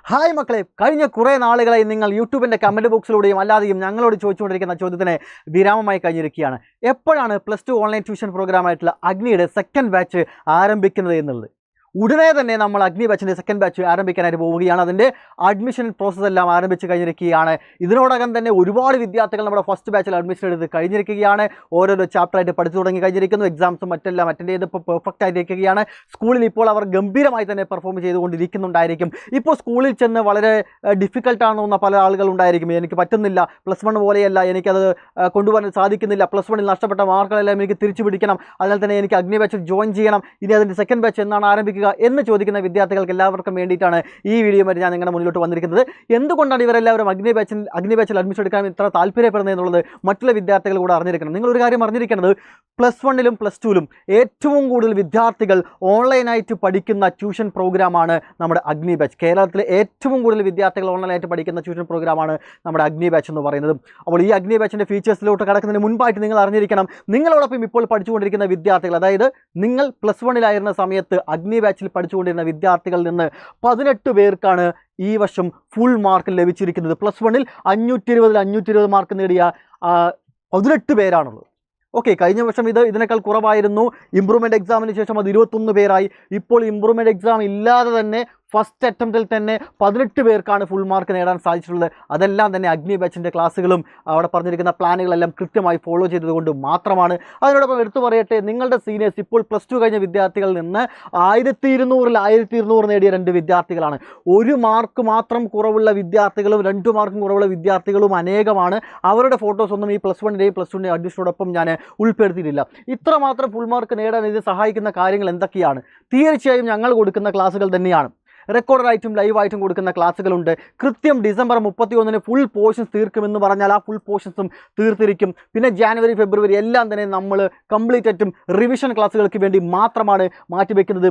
Hi മക്കളെ, കഴിഞ്ഞ കുറേ നാളുകളായി നിങ്ങൾ യൂട്യൂബിൻ്റെ കമൻറ്റ് ബോക്സിലൂടെയും അല്ലാതെയും ഞങ്ങളോട് ചോദിച്ചുകൊണ്ടിരിക്കുന്ന ചോദ്യത്തിന് വിരാമമായി കഴിഞ്ഞിരിക്കുകയാണ്. എപ്പോഴാണ് +2 ഓൺലൈൻ ട്യൂഷൻ പ്രോഗ്രാമായിട്ടുള്ള അഗ്നിയുടെ സെക്കൻഡ് ബാച്ച് ആരംഭിക്കുന്നത് എന്നുള്ളത്. ഉടനെ തന്നെ നമ്മൾ അഗ്നി ബാച്ചിൻ്റെ സെക്കൻഡ് ബാച്ച് ആരംഭിക്കാനായിട്ട് പോവുകയാണ്. അതിൻ്റെ അഡ്മിഷൻ പ്രോസസ്സ് എല്ലാം ആരംഭിച്ച് കഴിഞ്ഞിരിക്കുകയാണ്. ഇതിനോടകം തന്നെ ഒരുപാട് വിദ്യാർത്ഥികൾ നമ്മുടെ ഫസ്റ്റ് ബാച്ചിൽ അഡ്മിഷൻ എടുത്ത് കഴിഞ്ഞിരിക്കുകയാണ്. ഓരോരോ ചാപ്റ്ററായിട്ട് പഠിച്ചു തുടങ്ങി കഴിഞ്ഞിരിക്കുന്നു. എക്സാംസും മറ്റെല്ലാം അറ്റൻഡ് ചെയ്ത് ഇപ്പോൾ പെർഫെക്റ്റ് ആയിരിക്കുകയാണ്. സ്കൂളിൽ ഇപ്പോൾ അവർ ഗംഭീരമായി തന്നെ പെർഫോം ചെയ്തുകൊണ്ടിരിക്കുന്നുണ്ടായിരിക്കും. ഇപ്പോൾ സ്കൂളിൽ ചെന്ന് വളരെ ഡിഫിക്കൽട്ടാണെന്ന് തോന്നുന്ന പല ആളുകളുണ്ടായിരിക്കും. എനിക്ക് പറ്റുന്നില്ല, +1 പോലെയല്ല, എനിക്കത് കൊണ്ടുപോകാൻ സാധിക്കുന്നില്ല, +1ൽ നഷ്ടപ്പെട്ട മാർക്കുകളെല്ലാം എനിക്ക് തിരിച്ചു പിടിക്കണം, അതിനാൽ തന്നെ എനിക്ക് അഗ്നി ബാച്ചിൽ ജോയിൻ ചെയ്യണം, ഇനി അതിൻ്റെ സെക്കൻഡ് ബാച്ച് എന്നാണ് ആരംഭിക്കുക എന്ന് ചോദിക്കുന്ന വിദ്യാർത്ഥികൾക്ക് എല്ലാവർക്കും വേണ്ടിയിട്ടാണ് ഈ വീഡിയോ വരെ ഞാൻ നിങ്ങളുടെ മുന്നിലോട്ട് വന്നിരിക്കുന്നത്. എന്തുകൊണ്ടാണ് ഇവരെല്ലാവരും അഗ്നി ബാച്ചിൽ അഡ്മിഷൻ എടുക്കാൻ ഇത്ര താല്പര്യപ്പെടുന്നത് എന്നുള്ളത് മറ്റുള്ള വിദ്യാർത്ഥികൾ കൂടെ അറിഞ്ഞിരിക്കണം. നിങ്ങളൊരു കാര്യം അറിഞ്ഞിരിക്കുന്നത്, +1ലും +2ലും ഏറ്റവും കൂടുതൽ വിദ്യാർത്ഥികൾ ഓൺലൈനായിട്ട് പഠിക്കുന്ന ട്യൂഷൻ പ്രോഗ്രാമാണ് നമ്മുടെ അഗ്നി ബാച്ച്. കേരളത്തിലെ ഏറ്റവും കൂടുതൽ വിദ്യാർത്ഥികൾ ഓൺലൈനായിട്ട് പഠിക്കുന്ന ട്യൂഷൻ പ്രോഗ്രാമാണ് നമ്മുടെ അഗ്നി ബാച്ച് എന്ന് പറയുന്നത്. അപ്പോൾ ഈ അഗ്നി ബാച്ചിൻ്റെ ഫീച്ചേഴ്സിലോട്ട് കടക്കുന്നതിന് മുൻപായിട്ട് നിങ്ങൾ അറിഞ്ഞിരിക്കണം, നിങ്ങളോടൊപ്പം ഇപ്പോൾ പഠിച്ചുകൊണ്ടിരിക്കുന്ന വിദ്യാർത്ഥികൾ, അതായത് നിങ്ങൾ +1ലായിരുന്ന സമയത്ത് അഗ്നി ബാച്ചിൽ പഠിച്ചുകൊണ്ടിരുന്ന വിദ്യാർത്ഥികളിൽ നിന്ന് 18 പേർക്കാണ് ഈ വർഷം ഫുൾ മാർക്ക് ലഭിച്ചിരിക്കുന്നത്. +1ൽ 520 മാർക്ക് നേടിയ 18 പേരാണുള്ളത്. ഓക്കെ, കഴിഞ്ഞ വർഷം ഇതിനേക്കാൾ കുറവായിരുന്നു. ഇമ്പ്രൂവ്മെൻറ്റ് എക്സാമിന് ശേഷം അത് 21 പേരായി. ഇപ്പോൾ ഇമ്പ്രൂവ്മെൻറ്റ് എക്സാം ഇല്ലാതെ തന്നെ ഫസ്റ്റ് അറ്റംപ്റ്റിൽ തന്നെ 18 പേർക്കാണ് ഫുൾ മാർക്ക് നേടാൻ സാധിച്ചിട്ടുള്ളത്. അതെല്ലാം തന്നെ അഗ്നി ബാച്ചിൻ്റെ ക്ലാസ്സുകളും അവിടെ പറഞ്ഞിരിക്കുന്ന പ്ലാനുകളെല്ലാം കൃത്യമായി ഫോളോ ചെയ്തതുകൊണ്ട് മാത്രമാണ്. അതിനോടൊപ്പം എടുത്തു പറയട്ടെ, നിങ്ങളുടെ സീനിയേഴ്സ് ഇപ്പോൾ +2 കഴിഞ്ഞ വിദ്യാർത്ഥികളിൽ നിന്ന് 1200 നേടിയ 2 വിദ്യാർത്ഥികളാണ്. 1 മാർക്ക് മാത്രം കുറവുള്ള വിദ്യാർത്ഥികളും 2 മാർക്കും കുറവുള്ള വിദ്യാർത്ഥികളും അനേകമാണ്. അവരുടെ ഫോട്ടോസ് ഒന്നും ഈ +1ൻ്റെയും +2ൻ്റെയും അഡ്മിഷനോടൊപ്പം ഞാൻ ഉൾപ്പെടുത്തിയിട്ടില്ല. ഇത്രമാത്രം ഫുൾ മാർക്ക് നേടാൻ ഇത് സഹായിക്കുന്ന കാര്യങ്ങൾ എന്തൊക്കെയാണ്? തീർച്ചയായും ഞങ്ങൾ കൊടുക്കുന്ന ക്ലാസ്സുകൾ തന്നെയാണ്. റെക്കോർഡറായിട്ടും ലൈവായിട്ടും കൊടുക്കുന്ന ക്ലാസ്സുകളുണ്ട്. കൃത്യം ഡിസംബർ 31 ഫുൾ പോർഷൻസ് തീർക്കുമെന്ന് പറഞ്ഞാൽ ആ ഫുൾ പോർഷൻസും തീർത്തിരിക്കും. പിന്നെ ജാനുവരി, ഫെബ്രുവരി എല്ലാം തന്നെ നമ്മൾ കംപ്ലീറ്റ് ആയിട്ടും റിവിഷൻ ക്ലാസ്സുകൾക്ക് വേണ്ടി മാത്രമാണ് മാറ്റിവെക്കുന്നത്.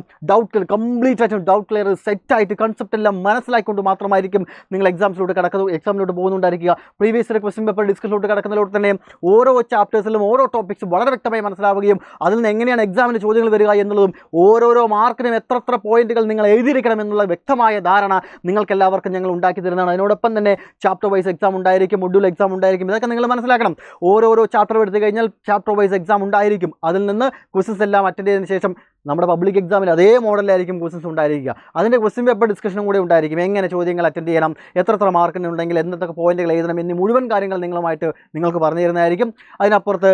കംപ്ലീറ്റ് ആയിട്ടും ഡൗട്ട് ക്ലിയർ സെറ്റായിട്ട് കൺസെപ്റ്റ് എല്ലാം മനസ്സിലാക്കിക്കൊണ്ട് മാത്രമായിരിക്കും നിങ്ങൾ എക്സാമിലോട്ട് പോകുന്നുണ്ടായിരിക്കുക. പ്രീവിയസ് ഇയർ ക്വസ്റ്റ്യൻ പേപ്പർ ഡിസ്കഷനിലോട്ട് കിടക്കുന്നതിലോട്ട് തന്നെ ഓരോ ചാപ്റ്റേഴ്സിലും ഓരോ ടോപ്പിക്സും വളരെ വ്യക്തമായി മനസ്സിലാവുകയും അതിൽ നിന്ന് എങ്ങനെയാണ് എക്സാമിന് ചോദ്യങ്ങൾ വരിക എന്നുള്ളതും ഓരോരോ മാർക്കിനും എത്ര പോയിന്റുകൾ നിങ്ങൾ എഴുതിയിരിക്കണം എന്നുള്ള വ്യക്തമായ ധാരണ നിങ്ങൾക്ക് എല്ലാവർക്കും ഞങ്ങൾ ഉണ്ടാക്കി തരുന്നതാണ്. അതിനോടൊപ്പം തന്നെ ചാപ്റ്റർ വൈസ് എക്സാം ഉണ്ടായിരിക്കും, മൊഡ്യൂൾ എക്സാം ഉണ്ടായിരിക്കും. ഇതൊക്കെ നിങ്ങൾ മനസ്സിലാക്കണം. ഓരോരോ ചാപ്റ്റർ എടുത്തു കഴിഞ്ഞാൽ ചാപ്റ്റർ വൈസ് എക്സാം ഉണ്ടായിരിക്കും. അതിൽ നിന്ന് ക്വിസസ് എല്ലാം അറ്റൻഡ് ചെയ്തതിന് ശേഷം നമ്മുടെ പബ്ലിക് എക്സാമിൽ അതേ മോഡലായിരിക്കും ക്വസ്റ്റൻസ് ഉണ്ടായിരിക്കുക. അതിൻ്റെ ക്വസ്റ്റ്യൻ പേപ്പർ ഡിസ്കഷനും കൂടെ ഉണ്ടായിരിക്കും. എങ്ങനെ ചോദ്യങ്ങൾ അറ്റൻഡ് ചെയ്യണം, എത്ര മാർക്കിനുണ്ടെങ്കിൽ എന്തൊക്കെ പോയിന്റുകൾ എഴുതണം എന്നീ മുഴുവൻ കാര്യങ്ങൾ നിങ്ങൾക്ക് പറഞ്ഞു തരുന്നതായിരിക്കും. അതിനപ്പുറത്ത്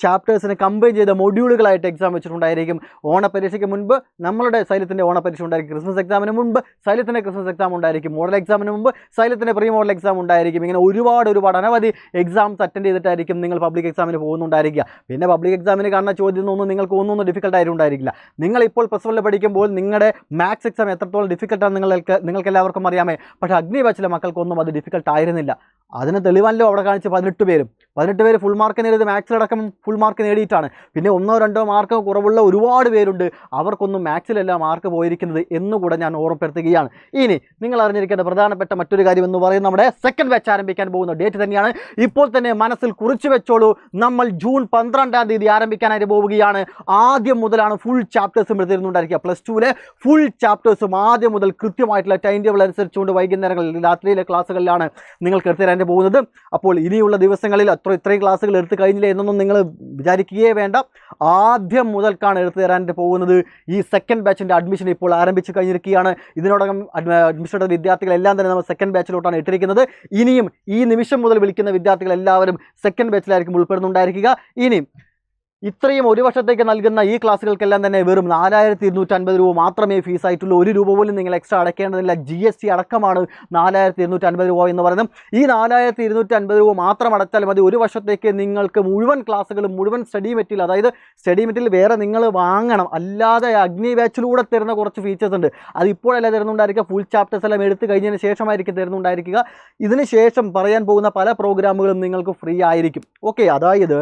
ചാപ്റ്റേഴ്സിന് കമ്പൈൻ ചെയ്ത മൊഡ്യൂളുകളായിട്ട് എക്സാം വെച്ചിട്ടുണ്ടായിരിക്കും. ഓണപരീക്ഷയ്ക്ക് മുൻപ് നമ്മളുടെ സൈലത്തിൻ്റെ ഓണപരീക്ഷ ഉണ്ടായിരിക്കും. ക്രിസ്മസ് എക്സാമിന് മുൻപ് സൈലത്തിൻ്റെ ക്രിസ്മസ് എക്സാം ഉണ്ടായിരിക്കും. മോഡൽ എക്സാമിന് മുമ്പ് സൈലത്തിൻ്റെ പ്രീ മോഡൽ എക്സാം ഉണ്ടായിരിക്കും. ഇങ്ങനെ ഒരുപാട് അനവധി എക്സാംസ് അറ്റൻഡ് ചെയ്തിട്ടായിരിക്കും നിങ്ങൾ പബ്ലിക് എക്സാമിന് പോകുന്നുണ്ടായിരിക്കുക. പിന്നെ പബ്ലിക് എക്സാമിന് കാണുന്ന ചോദ്യം ഒന്നും നിങ്ങൾക്ക് ഡിഫിക്കൽട്ട് ആയിട്ടുണ്ടായിരിക്കും. നിങ്ങൾ ഇപ്പോൾ +1 പഠിക്കുമ്പോൾ നിങ്ങളുടെ മാത്സ് എക്സാം എത്രത്തോളം ഡിഫിക്കൽട്ടാണ് നിങ്ങൾക്ക് എല്ലാവർക്കും അറിയാമേ. പക്ഷേ അഗ്നി ബാച്ചിലെ മക്കൾക്കൊന്നും അത് ഡിഫിക്കൽട്ട് ആയിരുന്നില്ല. അതിന് തെളിവല്ലോ അവിടെ കാണിച്ച് 18 പേര് ഫുൾ മാർക്ക് നേടിയത് മാത്സിലടക്കം ഫുൾ മാർക്ക് നേടിയിട്ടാണ്. പിന്നെ 1-2 മാർക്ക് കുറവുള്ള ഒരുപാട് പേരുണ്ട്, അവർക്കൊന്നും മാത്സിലല്ല മാർക്ക് പോയിരിക്കുന്നത് എന്നുകൂടെ ഞാൻ ഓർമ്മപ്പെടുത്തുകയാണ്. ഇനി നിങ്ങൾ അറിഞ്ഞിരിക്കേണ്ട പ്രധാനപ്പെട്ട മറ്റൊരു കാര്യം എന്ന് പറയുന്നത്, നമ്മുടെ സെക്കൻഡ് ബാച്ച് ആരംഭിക്കാൻ പോകുന്ന ഡേറ്റ് തന്നെയാണ്. ഇപ്പോൾ തന്നെ മനസ്സിൽ കുറിച്ചു വെച്ചോളൂ, നമ്മൾ ജൂൺ 12-ാം തീയതി ആരംഭിക്കാനായിട്ട് പോവുകയാണ്. ആദ്യം മുതലാണ് ഫുൾ ചാപ്റ്റേഴ്സും എടുത്തിരുന്നുണ്ടായിരിക്കുക. +2ലെ ഫുൾ ചാപ്റ്റേഴ്സും ആദ്യം മുതൽ കൃത്യമായിട്ടുള്ള ടൈം ടേബിൾ അനുസരിച്ചുകൊണ്ട് വൈകുന്നേരങ്ങളിൽ രാത്രിയിലെ ക്ലാസ്സുകളിലാണ് നിങ്ങൾക്ക് എടുത്തു തരാൻ പോകുന്നത്. അപ്പോൾ ഇനിയുള്ള ദിവസങ്ങളിൽ ഇത്രയും ക്ലാസ്സുകൾ എടുത്തു കഴിഞ്ഞില്ല എന്നൊന്നും നിങ്ങൾ വിചാരിക്കുകയേ വേണ്ട. ആദ്യം മുതൽക്കാണ് എടുത്തു തരാൻ പോകുന്നത്. ഈ സെക്കൻഡ് ബാച്ചിൻ്റെ അഡ്മിഷൻ ഇപ്പോൾ ആരംഭിച്ചു കഴിഞ്ഞിരിക്കുകയാണ്. ഇതിനോടകം അഡ്മിഷൻ എടുത്ത വിദ്യാർത്ഥികളെല്ലാം തന്നെ നമ്മൾ സെക്കൻഡ് ബാച്ചിലോട്ടാണ് ഇട്ടിരിക്കുന്നത്. ഇനിയും ഈ നിമിഷം മുതൽ വിളിക്കുന്ന വിദ്യാർത്ഥികൾ എല്ലാവരും സെക്കൻഡ് ബാച്ചിലായിരിക്കും ഉൾപ്പെടുന്നുണ്ടായിരിക്കുക. ഇനി ഇത്രയും ഒരു വർഷത്തേക്ക് നൽകുന്ന ഈ ക്ലാസ്സുകൾക്കെല്ലാം തന്നെ വെറും 4250 രൂപ മാത്രമേ ഫീസായിട്ടുള്ളൂ. 1 രൂപ പോലും നിങ്ങൾ എക്സ്ട്രാ അടയ്ക്കേണ്ടതില്ല. GST അടക്കമാണ് 4250 രൂപ എന്ന് പറയുന്നത്. ഈ 4250 രൂപ മാത്രം അടച്ചാൽ മതി. ഒരു വർഷത്തേക്ക് നിങ്ങൾക്ക് മുഴുവൻ ക്ലാസ്സുകളും മുഴുവൻ സ്റ്റഡി മെറ്റീരിയൽ, അതായത് സ്റ്റഡി മെറ്റീരിയൽ വേറെ നിങ്ങൾ വാങ്ങണം. അല്ലാതെ അഗ്നി ബാച്ചിലൂടെ തരുന്ന കുറച്ച് ഫീച്ചേഴ്സ് ഉണ്ട്. അതിപ്പോഴല്ല തരുന്നുണ്ടായിരിക്കുക. ഫുൾ ചാപ്റ്റേഴ്സ് എല്ലാം എടുത്തു കഴിഞ്ഞതിന് ശേഷമായിരിക്കും തരുന്നുണ്ടായിരിക്കുക. ഇതിന് ശേഷം പറയാൻ പോകുന്ന പല പ്രോഗ്രാമുകളും നിങ്ങൾക്ക് ഫ്രീ ആയിരിക്കും. ഓക്കെ, അതായത്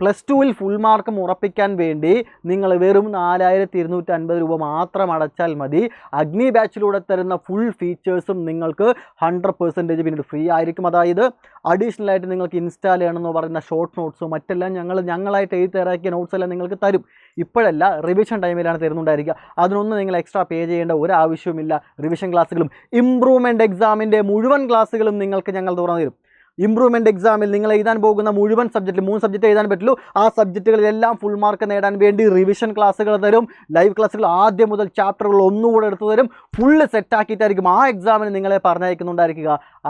+2-ൽ ഫുൾ മാർക്കും ഉറപ്പിക്കാൻ വേണ്ടി നിങ്ങൾ വെറും 4250 രൂപ മാത്രം അടച്ചാൽ മതി. അഗ്നി ബാച്ചിലൂടെ തരുന്ന ഫുൾ ഫീച്ചേഴ്സും നിങ്ങൾക്ക് 100% പിന്നീട് ഫ്രീ ആയിരിക്കും. അതായത് അഡീഷണൽ ആയിട്ട് നിങ്ങൾക്ക് ഇൻസ്റ്റാൾ ചെയ്യണമെന്ന് പറയുന്ന ഷോർട്ട് നോട്ട്സും മറ്റെല്ലാം ഞങ്ങളായിട്ട് എഴുതി തയ്യാറാക്കിയ നോട്ട്സ് എല്ലാം നിങ്ങൾക്ക് തരും. ഇപ്പോഴല്ല, റിവിഷൻ ടൈമിലാണ് തരുന്നുണ്ടായിരിക്കുക. അതിനൊന്നും നിങ്ങൾ എക്സ്ട്രാ പേ ചെയ്യേണ്ട ഒരു ആവശ്യവുമില്ല. റിവിഷൻ ക്ലാസ്സുകളും ഇംപ്രൂവ്മെൻറ്റ് എക്സാമിൻ്റെ മുഴുവൻ ക്ലാസ്സുകളും നിങ്ങൾക്ക് ഞങ്ങൾ തുറന്നു തരും. ഇംപ്രൂവ്മെൻറ്റ് എക്സാമിൽ നിങ്ങൾ എഴുതാൻ പോകുന്ന മുഴുവൻ സബ്ജക്റ്റിൽ 3 സബ്ജക്റ്റ് എഴുതാൻ പറ്റുള്ളൂ. ആ സബ്ജക്റ്റുകളിലെല്ലാം ഫുൾ മാർക്ക് നേടാൻ വേണ്ടി റിവിഷൻ ക്ലാസ്സുകൾ തരും. ലൈവ് ക്ലാസ്സുകൾ ആദ്യം മുതൽ ചാപ്റ്ററുകൾ ഒന്നുകൂടെ എടുത്തു തരും. ഫുള്ള് സെറ്റാക്കിയിട്ടായിരിക്കും ആ എക്സാമിന് നിങ്ങളെ പറഞ്ഞയക്കുന്നുണ്ടായിരിക്കുക.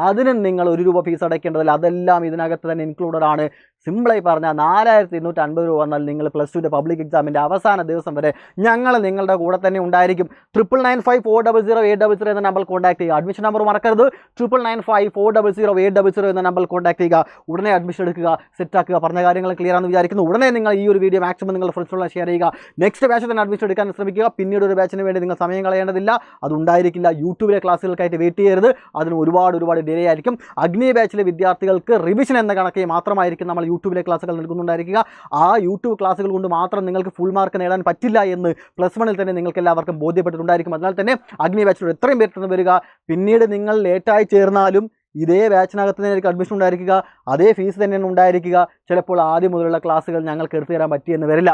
അതിനും നിങ്ങൾ 1 രൂപ ഫീസ് അടയ്ക്കേണ്ടതില്ല. അതെല്ലാം ഇതിനകത്ത് തന്നെ ഇൻക്ലൂഡഡ് ആണ്. സിമ്പിളായി പറഞ്ഞാൽ 4250 രൂപ വന്നാൽ നിങ്ങൾ +2ൻ്റെ പബ്ലിക് എക്സാമിൻ്റെ അവസാന ദിവസം വരെ ഞങ്ങൾ നിങ്ങളുടെ കൂടെ തന്നെ ഉണ്ടായിരിക്കും. 999400 എന്ന നമ്പർ കോൺടാക്ട് ചെയ്യുക. അഡ്മിഷൻ നമ്പർ മറക്കരുത്. 999400 എന്ന നമ്പർ കോൺടാക്ട് ചെയ്യുക. ഉടനെ അഡ്മിഷൻ എടുക്കുക, സെറ്റാക്കുക. പറഞ്ഞ കാര്യങ്ങൾ ക്ലിയർ ആണെന്ന് വിചാരിക്കുന്നു. ഉടനെ നിങ്ങൾ ഈ ഒരു വീഡിയോ മാക്സിമം നിങ്ങൾ ഫ്രണ്ട്സുകളെ ഷെയർ ചെയ്യുക. നെക്സ്റ്റ് ബാച്ചിൽ തന്നെ അഡ്മിഷൻ എടുക്കാൻ ശ്രമിക്കുക. പിന്നീട് ഒരു ബാച്ചിന് വേണ്ടി നിങ്ങൾ സമയം കളയേണ്ടതില്ല. അതുണ്ടായിരിക്കില്ല. യൂട്യൂബിലെ ക്ലാസ്സുകൾക്കായിട്ട് വെയിറ്റ് ചെയ്യരുത്. അതിന് ഒരുപാട് ഡിലേ ആയിരിക്കും. അഗ്നി ബാച്ചിലെ വിദ്യാർത്ഥികൾക്ക് റിവിഷൻ എന്ന കണക്കെ മാത്രമായിരിക്കും നമ്മൾ യൂട്യൂബിലെ ക്ലാസ്സുകൾ നൽകുന്നുണ്ടായിരിക്കുക. ആ യൂട്യൂബ് ക്ലാസ്സുകൾ കൊണ്ട് മാത്രം നിങ്ങൾക്ക് ഫുൾ മാർക്ക് നേടാൻ പറ്റില്ല എന്ന് +1-ൽ തന്നെ നിങ്ങൾക്ക് എല്ലാവർക്കും ബോധ്യപ്പെട്ടിട്ടുണ്ടായിരിക്കും. അതിനാൽ തന്നെ അഗ്നി ബാച്ചിലൂടെ എത്രയും പെട്ടെന്ന് വരിക. പിന്നീട് നിങ്ങൾ ലേറ്റായി ചേർന്നാലും ഇതേ ബാച്ചിനകത്ത് തന്നെ അഡ്മിഷൻ ഉണ്ടായിരിക്കുക. അതേ ഫീസ് തന്നെയാണ് ഉണ്ടായിരിക്കുക. ചിലപ്പോൾ ആദ്യം മുതലുള്ള ക്ലാസ്സുകൾ ഞങ്ങൾക്ക് എടുത്തു തരാൻ പറ്റിയെന്ന് വരില്ല.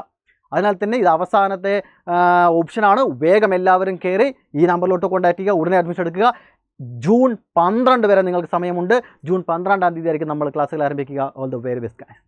അതിനാൽ തന്നെ ഇത് അവസാനത്തെ ഓപ്ഷനാണ്. വേഗം എല്ലാവരും കയറി ഈ നമ്പറിലോട്ട് കോൺടാക്ട് ചെയ്യുക. ഉടനെ അഡ്മിഷൻ എടുക്കുക. ജൂൺ 12 വരെ നിങ്ങൾക്ക് സമയമുണ്ട്. ജൂൺ 12-ാം തീയതി ആയിരിക്കും നമ്മൾ ക്ലാസ്സുകൾ ആരംഭിക്കുക. All the very best guys.